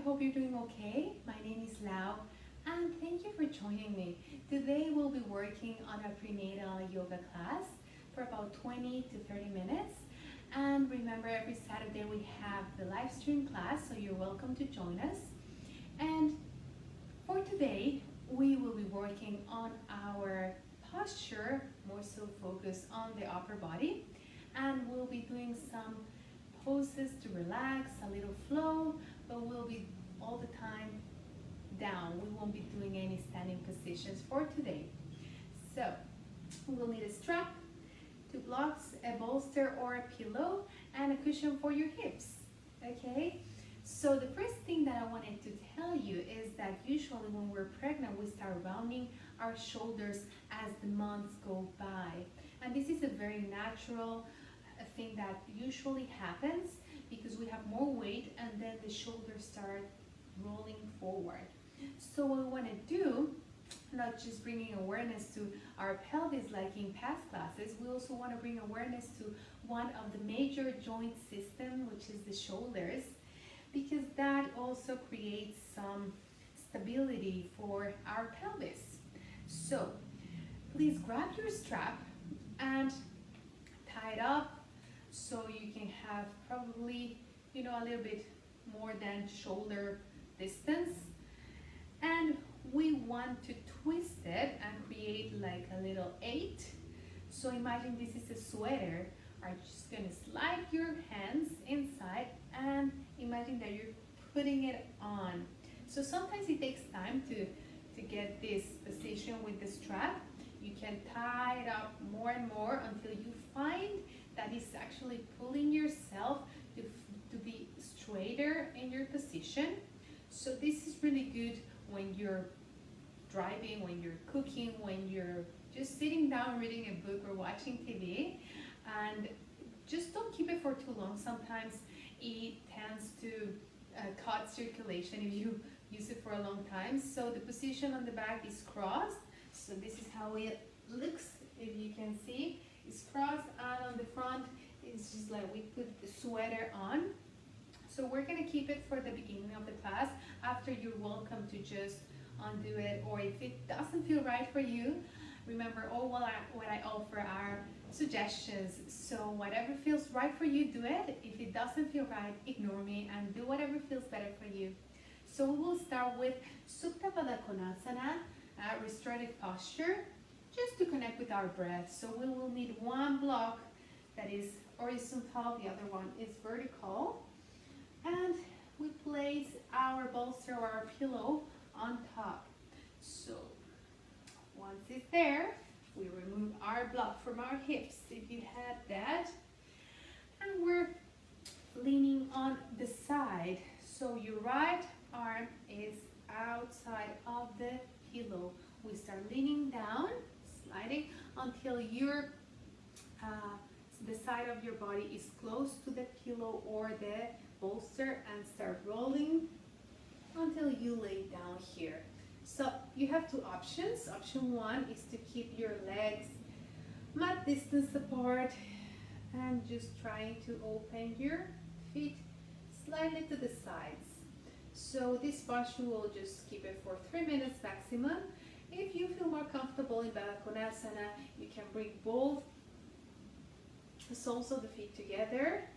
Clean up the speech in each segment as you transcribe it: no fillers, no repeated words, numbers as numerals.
hope you're doing okay. My name is Lau, and thank you for joining me. Today we'll be working on a prenatal yoga class for about 20 to 30 minutes. And remember, every Saturday we have the live stream class, so you're welcome to join us. And for today, we will be working on our posture, more so focused on the upper body. And we'll be doing some poses to relax, a little flow, but we'll be all the time down. We won't be doing any standing positions for today. So we'll need a strap, 2 blocks, a bolster or a pillow, and a cushion for your hips. Okay? So the first thing that I wanted to tell you is that usually when we're pregnant, we start rounding our shoulders as the months go by. And this is a very natural thing that usually happens because we have more weight and then the shoulders start rolling forward. So what we want to do, not just bringing awareness to our pelvis like in past classes, we also want to bring awareness to one of the major joint system, which is the shoulders, because that also creates some stability for our pelvis. So please grab your strap and tie it up so you can have probably, a little bit more than shoulder distance. And we want to twist it and create like a little 8. So imagine this is a sweater. I'm just gonna slide your hands inside and imagine that you're putting it on. So sometimes it takes time to get this position with the strap. You can tie it up more and more until you find that it's actually pulling yourself to be straighter in your position. So this is really good when you're driving, when you're cooking, when you're just sitting down reading a book or watching TV. And just don't keep it for too long. Sometimes it tends to cut circulation if you use it for a long time. So the position on the back is crossed. So this is how it looks, if you can see. It's crossed, and on the front it's just like we put the sweater on. So we're gonna keep it for the beginning of the class. After, you're welcome to just undo it, or if it doesn't feel right for you, remember what I offer are suggestions. So whatever feels right for you, do it. If it doesn't feel right, ignore me and do whatever feels better for you. So we will start with Supta Pada Konasana, restorative posture, just to connect with our breath. So we will need one block that is horizontal, the other one is vertical. And we place our bolster or our pillow on top. So once it's there, we remove our block from our hips if you had that. And we're leaning on the side. So your right arm is outside of the pillow. We start leaning down, sliding until the side of your body is close to the pillow or the bolster, and start rolling until you lay down here. So you have 2 options. Option 1 is to keep your legs mat distance apart and just trying to open your feet slightly to the sides. So this posture will just keep it for 3 minutes maximum. If you feel more comfortable in Baddha Konasana, you can bring both the soles of the feet together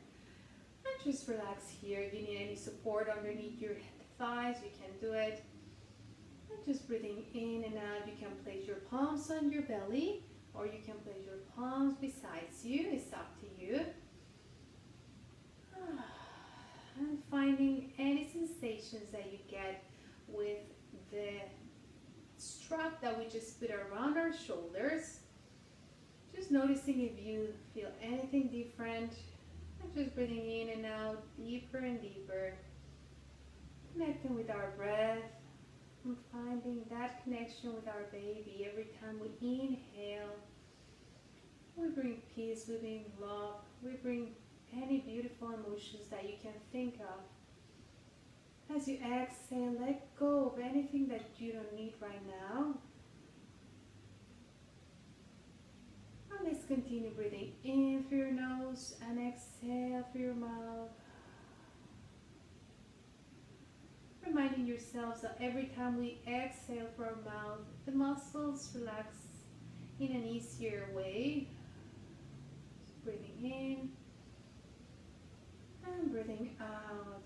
and just relax here. If you need any support underneath your thighs, you can do it. And just breathing in and out, you can place your palms on your belly, or you can place your palms beside you. It's up to you. And finding any sensations that you get with the strap that we just put around our shoulders. Just noticing if you feel anything different. And just breathing in and out, deeper and deeper. Connecting with our breath and finding that connection with our baby. Every time we inhale, we bring peace, we bring love, we bring any beautiful emotions that you can think of. As you exhale, let go of anything that you don't need right now. And let's continue breathing in through your nose and exhale through your mouth. finding yourselves that every time we exhale from our mouth, the muscles relax in an easier way. Just breathing in and breathing out.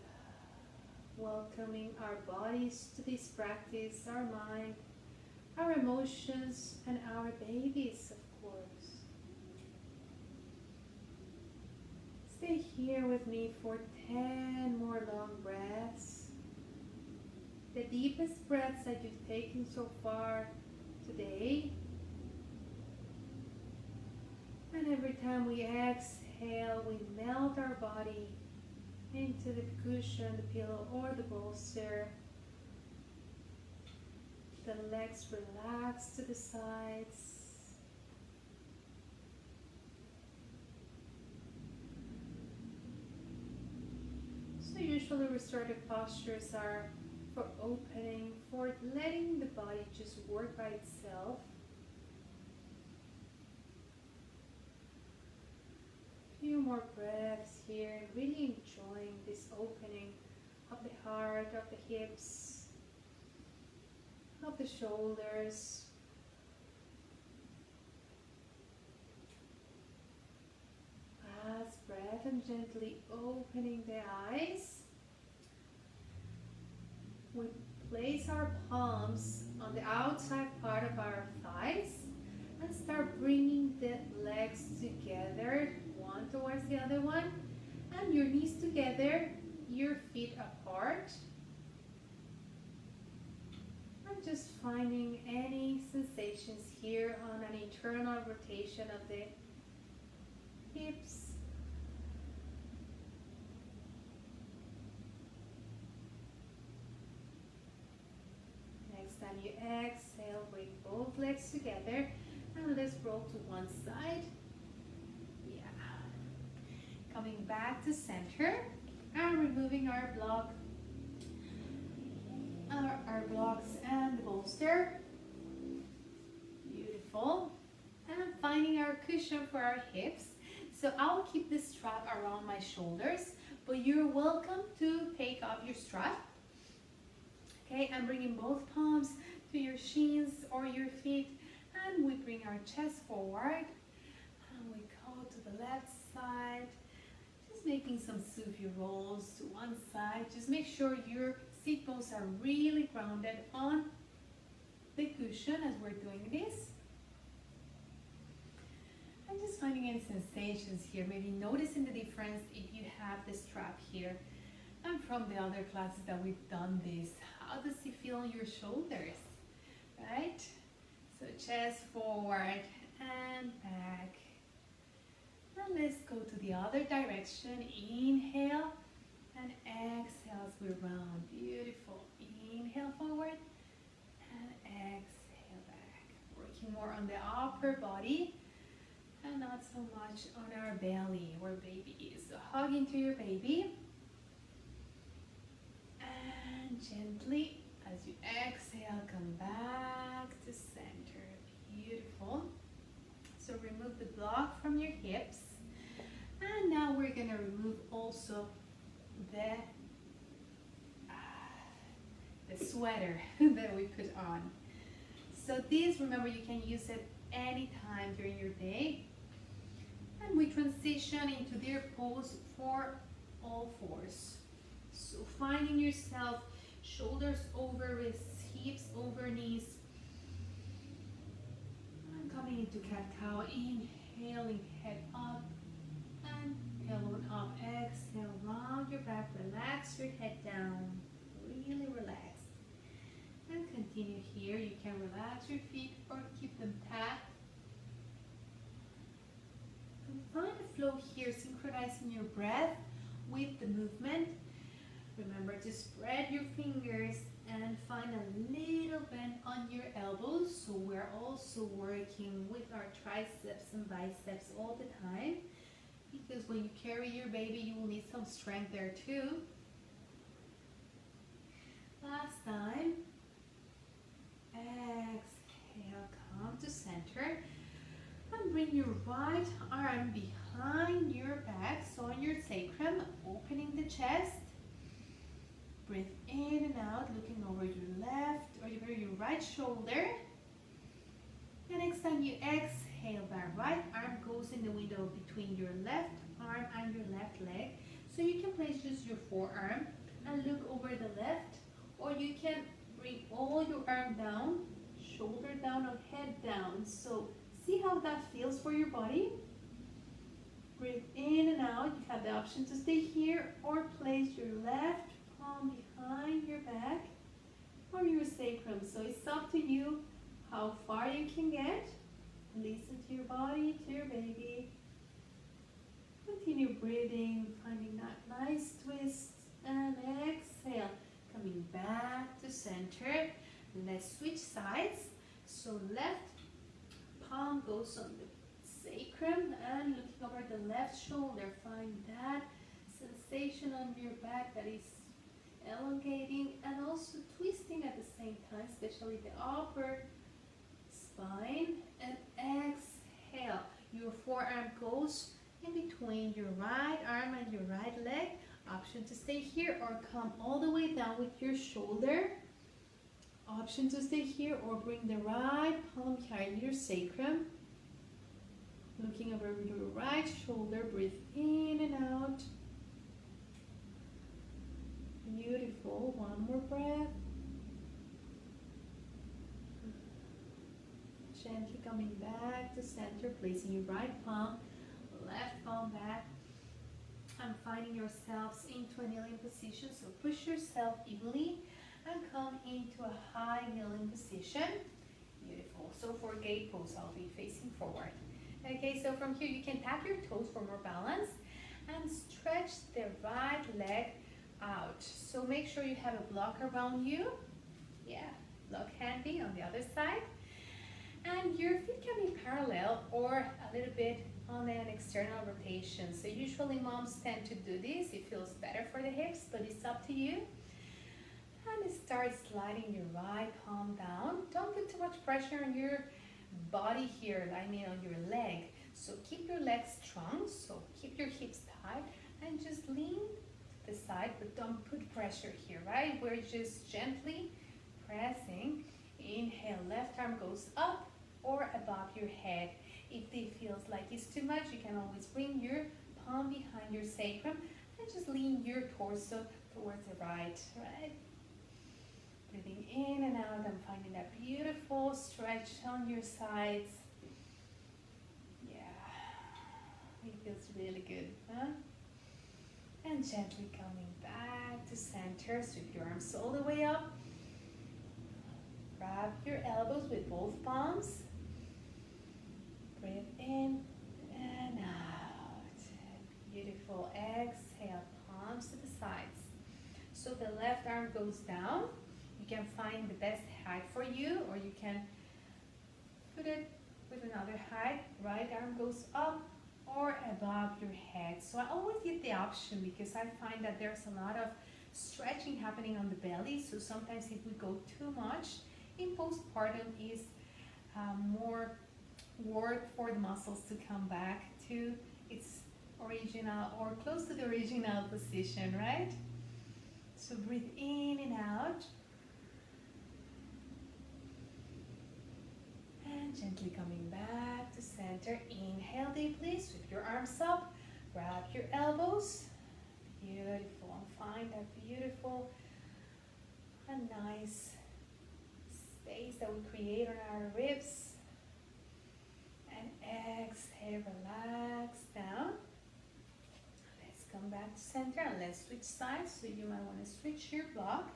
Welcoming our bodies to this practice, our mind, our emotions, and our babies, of course. Stay here with me for 10 more long breaths. The deepest breaths that you've taken so far today. And every time we exhale, we melt our body into the cushion, the pillow, or the bolster. The legs relax to the sides. So usually restorative postures are for opening, for letting the body just work by itself. Few more breaths here, really enjoying this opening of the heart, of the hips, of the shoulders. Last breath and gently opening the eyes. We place our palms on the outside part of our thighs and start bringing the legs together, one towards the other one, and your knees together, your feet apart. And just finding any sensations here on an internal rotation of the hips. Next time you exhale, bring both legs together and let's roll to one side. Yeah. Coming back to center and removing our block, our blocks and the bolster. Beautiful. And finding our cushion for our hips. So I'll keep this strap around my shoulders, but you're welcome to take off your strap. Okay, I'm bringing both palms to your shins or your feet, and we bring our chest forward, and we go to the left side, just making some sufi rolls to one side. Just make sure your sit bones are really grounded on the cushion as we're doing this. I'm just finding any sensations here, maybe noticing the difference if you have the strap here. And from the other classes that we've done this, how does it feel on your shoulders, right? So chest forward and back. And let's go to the other direction. Inhale and exhale as we round. Beautiful. Inhale forward and exhale back. Working more on the upper body and not so much on our belly where baby is. So hug into your baby. And gently, as you exhale, come back to center. Beautiful. So remove the block from your hips. And now we're going to remove also the sweater that we put on. So this, remember, you can use it anytime during your day. And we transition into deer pose for all fours. So finding yourself, shoulders over wrists, hips over knees. And coming into cat-cow, inhaling, head up and tailbone up. Exhale, round your back, relax your head down, really relaxed. And continue here. You can relax your feet or keep them tapped. And find a flow here, synchronizing your breath with the movement. Remember to spread your fingers and find a little bend on your elbows. So we're also working with our triceps and biceps all the time, because when you carry your baby, you will need some strength there too. Last time. Exhale, come to center. And bring your right arm behind your back, so on your sacrum, opening the chest. Breathe in and out, looking over your left or your right shoulder. And next time you exhale, that right arm goes in the window between your left arm and your left leg. So you can place just your forearm and look over the left, or you can bring all your arm down, shoulder down or head down. So see how that feels for your body. Breathe in and out. You have the option to stay here or place your left palm behind your back or your sacrum. So it's up to you how far you can get. Listen to your body, to your baby. Continue breathing, finding that nice twist, and exhale. Coming back to center. Let's switch sides. So left palm goes on the sacrum and looking over the left shoulder. Find that sensation on your back that is elongating and also twisting at the same time, especially the upper spine. And exhale. Your forearm goes in between your right arm and your right leg. Option to stay here or come all the way down with your shoulder. Option to stay here or bring the right palm behind your sacrum. Looking over your right shoulder, breathe in and out. Beautiful. One more breath. Gently coming back to center, placing your right palm, left palm back, and finding yourselves into a kneeling position. So push yourself evenly and come into a high kneeling position. Beautiful. So for gate pose, I'll be facing forward. Okay, so from here you can tap your toes for more balance and stretch the right leg out. So make sure you have a block around you. Yeah, block handy on the other side. And your feet can be parallel or a little bit on an external rotation. So usually moms tend to do this. It feels better for the hips, but it's up to you. And start sliding your right palm down. Don't put too much pressure on your body here, I mean on your leg. So keep your legs strong, so keep your hips tight and just lean to the side, but don't put pressure here, right? We're just gently pressing. Inhale, left arm goes up or above your head. If it feels like it's too much, you can always bring your palm behind your sacrum and just lean your torso towards the right, right? Breathing in and out and finding that beautiful stretch on your sides. Yeah, it feels really good, huh? And gently coming back to center. Sweep your arms all the way up. Grab your elbows with both palms. Breathe in and out. Beautiful. Exhale, palms to the sides. So the left arm goes down. You can find the best height for you, or you can put it with another height. Right arm goes up or above your head. So I always give the option because I find that there's a lot of stretching happening on the belly. So sometimes if we go too much, in postpartum is more work for the muscles to come back to its original or close to the original position, right? So breathe in and out. And gently coming back to center. Inhale deeply, sweep your arms up, grab your elbows. Beautiful. And find that beautiful and nice space that we create on our ribs. And exhale, relax down. Let's come back to center and let's switch sides. So you might want to switch your block.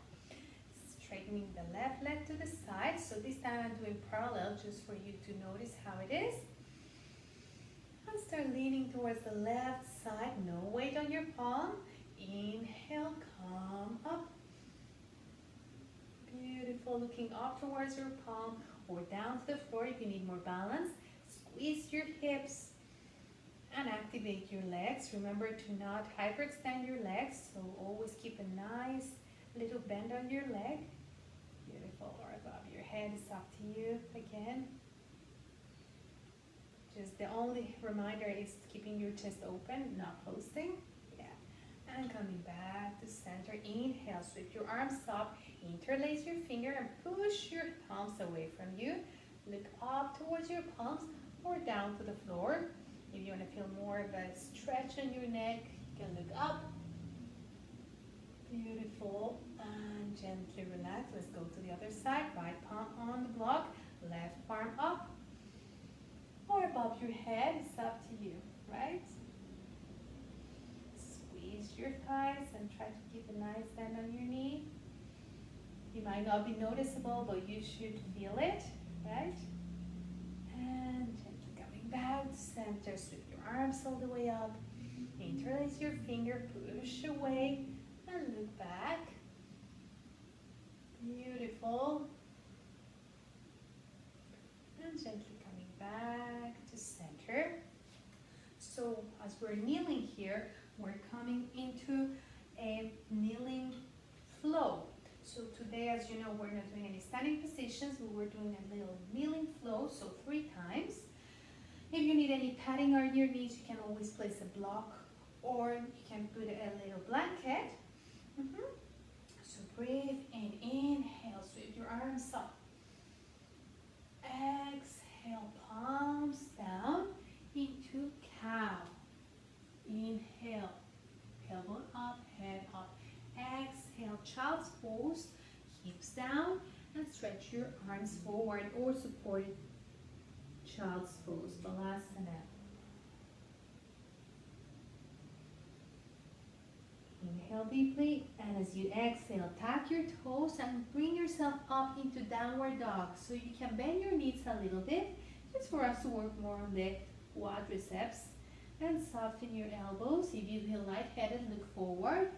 Straightening the left leg to the side. So this time I'm doing parallel just for you to notice how it is. And start leaning towards the left side. No weight on your palm. Inhale, come up. Beautiful. Looking up towards your palm or down to the floor if you need more balance. Squeeze your hips and activate your legs. Remember to not hyperextend your legs. So always keep a nice little bend on your leg. Beautiful. Or above your head is up to you again. Just the only reminder is keeping your chest open, not closing. Yeah. And coming back to center. Inhale, sweep your arms up, interlace your finger and push your palms away from you. Look up towards your palms or down to the floor. If you want to feel more of a stretch on your neck, you can look up. Beautiful. And gently relax. Let's go to the other side. Right palm on the block, left palm up or above your head. It's up to you, right? Squeeze your thighs and try to keep a nice bend on your knee. It might not be noticeable, but you should feel it, right? And gently coming back to center. Sweep your arms all the way up. Interlace your finger, push away, and look back. Beautiful. And gently coming back to center. So as we're kneeling here, we're coming into a kneeling flow. So today, as you know, we're not doing any standing positions, but we're doing a little kneeling flow, so 3 times. If you need any padding on your knees, you can always place a block or you can put a little blanket. So breathe in, inhale, sweep your arms up. Exhale, palms down into cow. Inhale, elbow up, head up. Exhale, child's pose, hips down, and stretch your arms forward or supported child's pose, Balasana. Inhale deeply, and as you exhale, tap your toes and bring yourself up into downward dog. So you can bend your knees a little bit, just for us to work more on the quadriceps. And soften your elbows. If you feel lightheaded, look forward.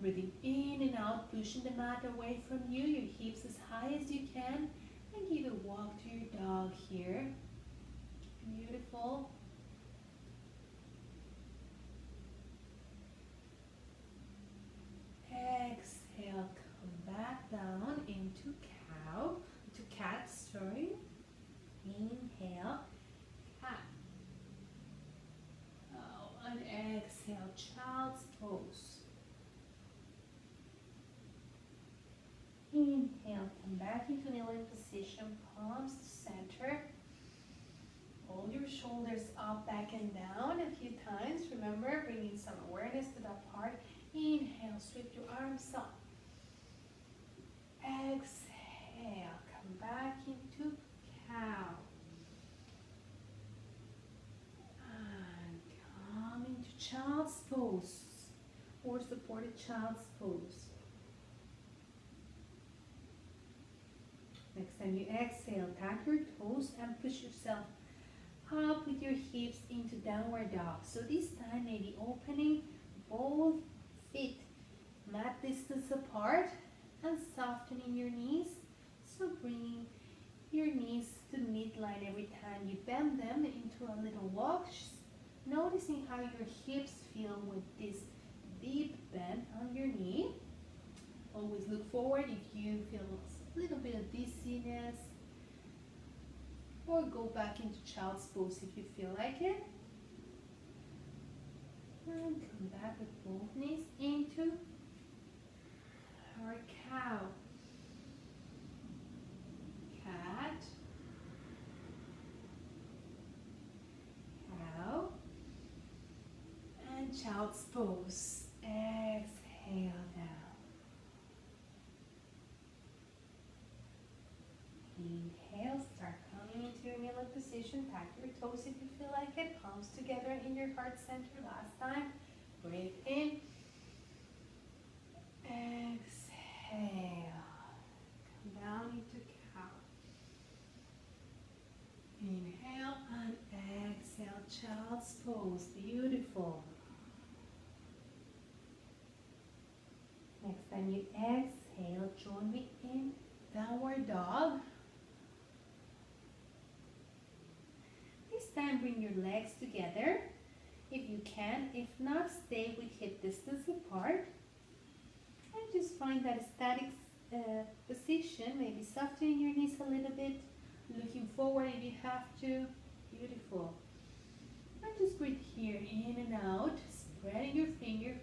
Breathing in and out, pushing the mat away from you, your hips as high as you can, and give a walk to your dog here. Beautiful. Exhale, come back down into cow, to cat, sorry. Inhale, cat. Oh, and exhale, child's pose. Inhale, come back into kneeling position, palms to center. Hold your shoulders up, back and down a few times. Remember, bringing some awareness to that part. Inhale, sweep your arms up. Exhale, come back into cow. And come into child's pose or supported child's pose. Next time you exhale, tap your toes and push yourself up with your hips into downward dog. So this time maybe opening both feet mat distance apart and softening your knees. So bringing your knees to midline every time you bend them into a little walk. Noticing how your hips feel with this deep bend on your knee. Always look forward if you feel a little bit of dizziness, or go back into child's pose if you feel like it. And come back with both knees into our cow. Cat. Cow. And child's pose. Exhale down. Inhale, start coming into your kneeling position. Tap your toes if you feel like it. Palms together in your heart center. Last time. Breathe in. Exhale. Come down into cow. Inhale and exhale. Child's pose. Beautiful. Next time you exhale, join me in downward dog. This time bring your legs together if you can. If not, stay with hip distance apart. And just find that static position. Maybe softening your knees a little bit. Looking forward if you have to. Beautiful. And just breathe here in and out. Spreading your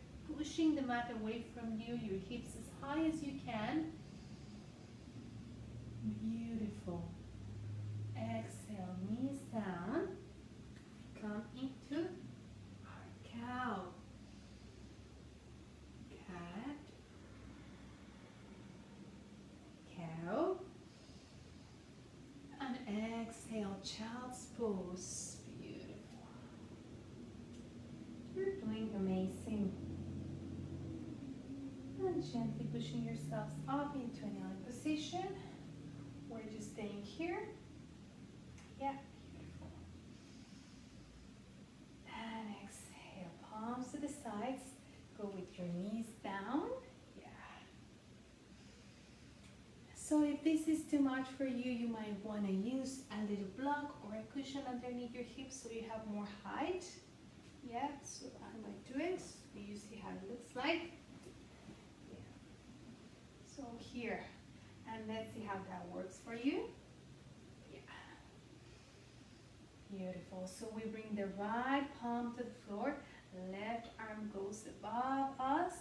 pushing the mat away from you, your hips as high as you can. Beautiful. Exhale, knees down. Come into our cow. Cat. Cow. And exhale, child's pose. Beautiful. You're doing amazing. And gently pushing yourselves up into an kneeling position. We're just staying here. Yeah, beautiful. And exhale, palms to the sides. Go with your knees down. Yeah. So if this is too much for you, you might want to use a little block or a cushion underneath your hips so you have more height. Yeah, so I might do it. You see how it looks like. Yeah. So here, and let's see how that works for you. Yeah. Beautiful. So we bring the right palm to the floor. Left arm goes above us.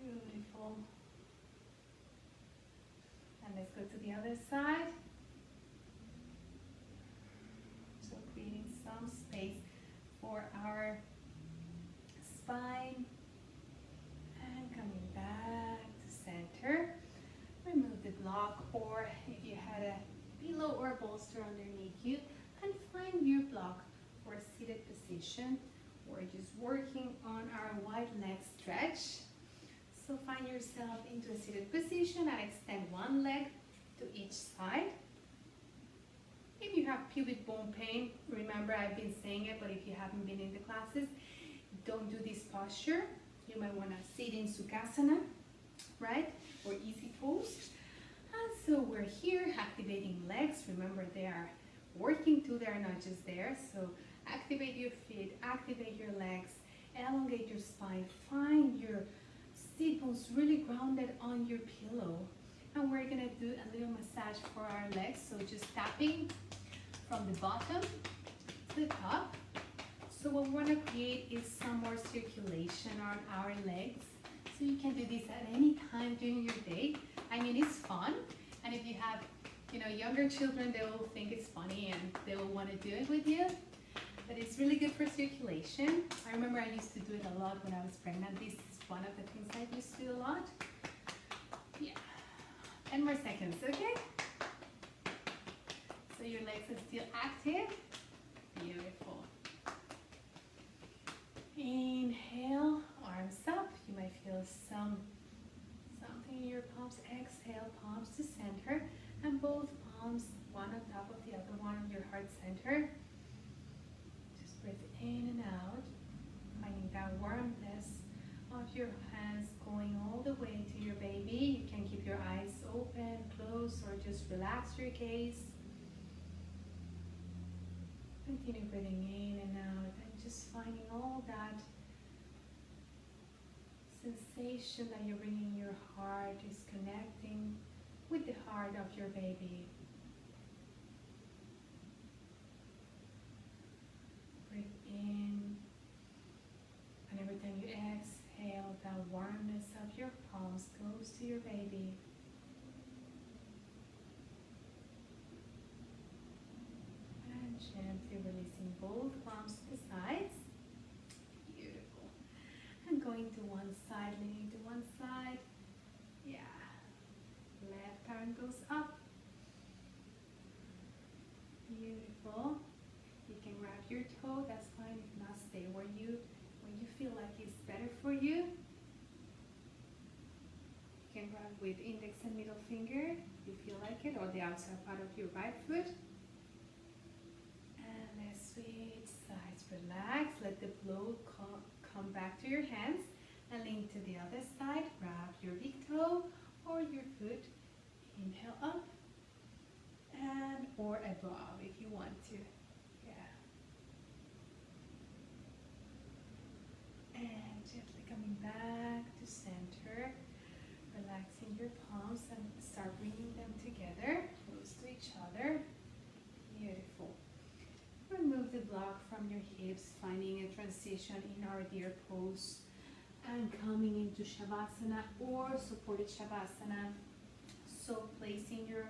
Beautiful. And let's go to the other side. So creating some space for our spine. And coming back to center. Remove the block, or if you had a pillow or bolster underneath you, and find your block for a seated position. We're just working on our wide leg stretch. So find yourself into a seated position and extend one leg to each side. If you have pubic bone pain, remember I've been saying it, but if you haven't been in the classes, don't do this posture. You might want to sit in Sukhasana, right? Or easy pose. And so we're here activating legs. Remember they are working too, they're not just there. So activate your feet, activate your legs, elongate your spine, find your sit bones really grounded on your pillow. And we're gonna do a little massage for our legs. So just tapping from the bottom to the top. So what we wanna create is some more circulation on our legs. So you can do this at any time during your day. I mean, it's fun. And if you have, younger children, they will think it's funny and they will want to do it with you. But it's really good for circulation. I remember I used to do it a lot when I was pregnant. This is one of the things I used to do a lot. Yeah. 10 more seconds, okay? So your legs are still active. Beautiful. Inhale, arms up. You might feel something in your palms. Exhale, palms to center, and both palms, one on top of the other one on your heart center. Just breathe in and out, finding that warmness of your hands going all the way to your baby. You can keep your eyes open, closed, or just relax your gaze. Continue breathing in and out, and just finding all that sensation that you're bringing in your heart is connecting with the heart of your baby. Breathe in, and every time you exhale, that warmness of your palms goes to your baby. And gently releasing both palms to the sides. Beautiful. And going to one side, leaning to one side. Yeah. Left arm goes up. Beautiful. You can grab your toe, that's fine. If not, stay where you feel like it's better for you. You can grab with index and middle finger if you feel like it, or the outside part of your right foot. And let's switch sides. Relax. Let the flow come back to your hands, and lean to the other side. Grab your big toe or your foot. Inhale up and or above if you want to. Yeah. And gently coming back to center. Relaxing your palms and start bringing them together, close to each other. Beautiful. Remove the block from your hips, finding a transition in our deer pose. and coming into Shavasana or supported Shavasana. So placing your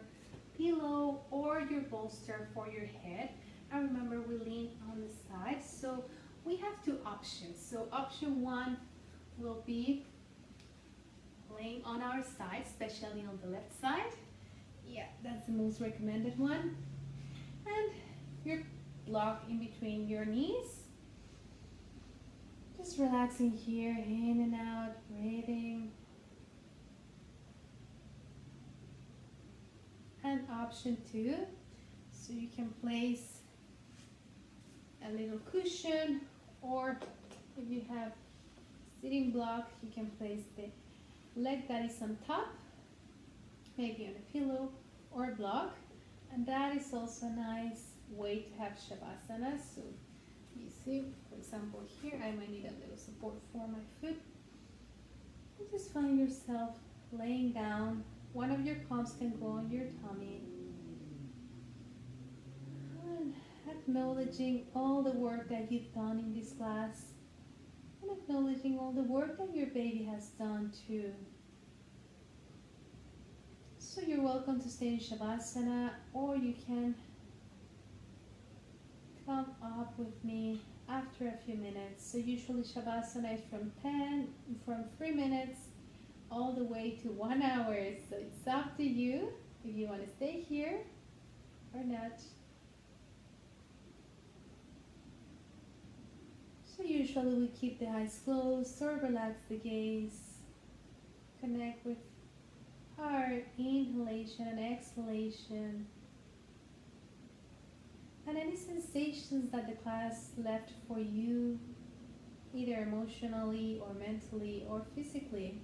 pillow or your bolster for your head. And remember, we lean on the side. So we have two options. So option one will be laying on our side, especially on the left side. Yeah, that's the most recommended one. And your block in between your knees. Just relaxing here, in and out, breathing. And option two, so you can place a little cushion, or if you have sitting block, you can place the leg that is on top, maybe on a pillow or a block, and that is also a nice way to have Shavasana. So you see, for example, here I might need a little support for my foot. You just find yourself laying down. One of your palms can go on your tummy. And acknowledging all the work that you've done in this class. And acknowledging all the work that your baby has done too. So you're welcome to stay in Shavasana, or you can come up with me after a few minutes. So usually Shavasana is from 3 minutes all the way to 1 hour. So it's up to you if you want to stay here or not. So usually we keep the eyes closed or relax the gaze. Connect with our inhalation and exhalation. And any sensations that the class left for you, either emotionally or mentally or physically.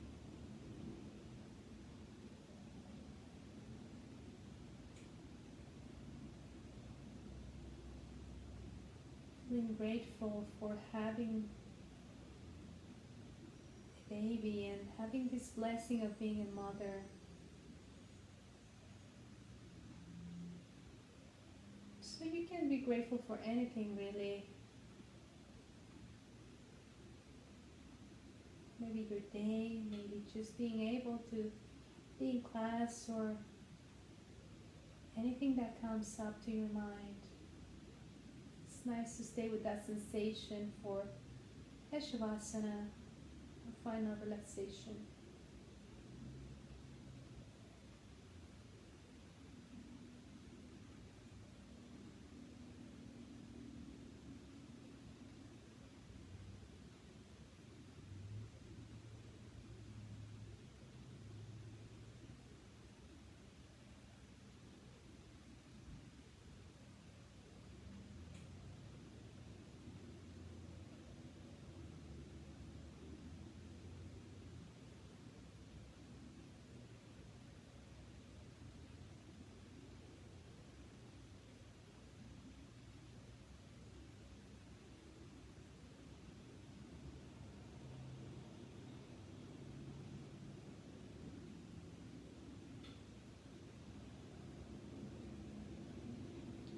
Feeling grateful for having a baby and having this blessing of being a mother. So you can be grateful for anything really. Maybe your day, maybe just being able to be in class, or anything that comes up to your mind. It's nice to stay with that sensation for a Shavasana, or final relaxation.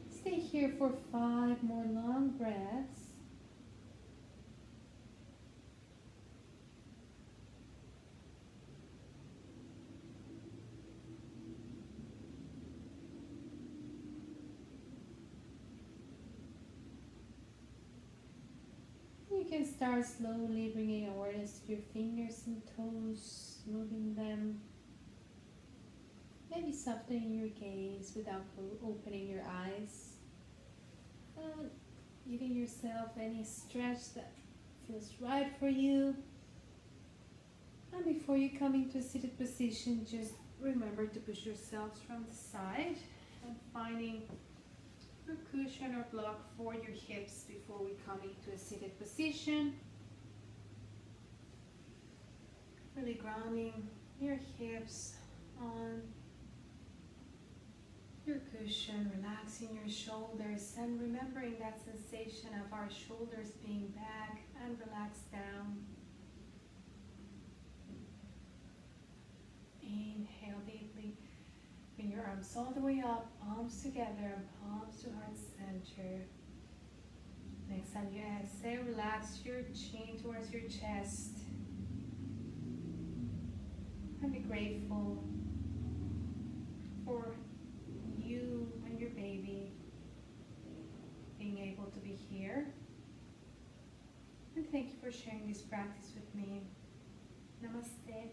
Stay here for 5 more long breaths. You can start slowly bringing awareness to your fingers and toes, moving them. Maybe softening your gaze without opening your eyes. Giving yourself any stretch that feels right for you. And before you come into a seated position, just remember to push yourselves from the side and finding a cushion or block for your hips before we come into a seated position. Really grounding your hips on your cushion, relaxing your shoulders, and remembering that sensation of our shoulders being back and relaxed down. Inhale deeply. Bring your arms all the way up, palms together, palms to heart center. Next time you exhale, relax your chin towards your chest. and be grateful for you and your baby being able to be here. And thank you for sharing this practice with me. Namaste.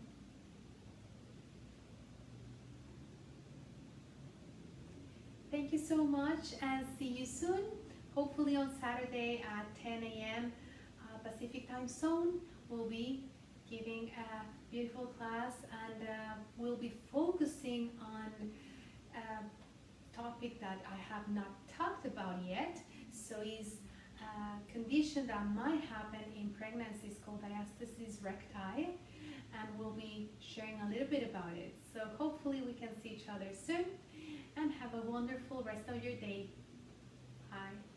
Thank you so much and see you soon. Hopefully on Saturday at 10 a.m. Pacific time zone, we'll be giving a beautiful class, and we'll be focusing on a topic that I have not talked about yet. So it's a condition that might happen in pregnancy. It's called diastasis recti, and we'll be sharing a little bit about it. So hopefully we can see each other soon, and have a wonderful rest of your day. Bye.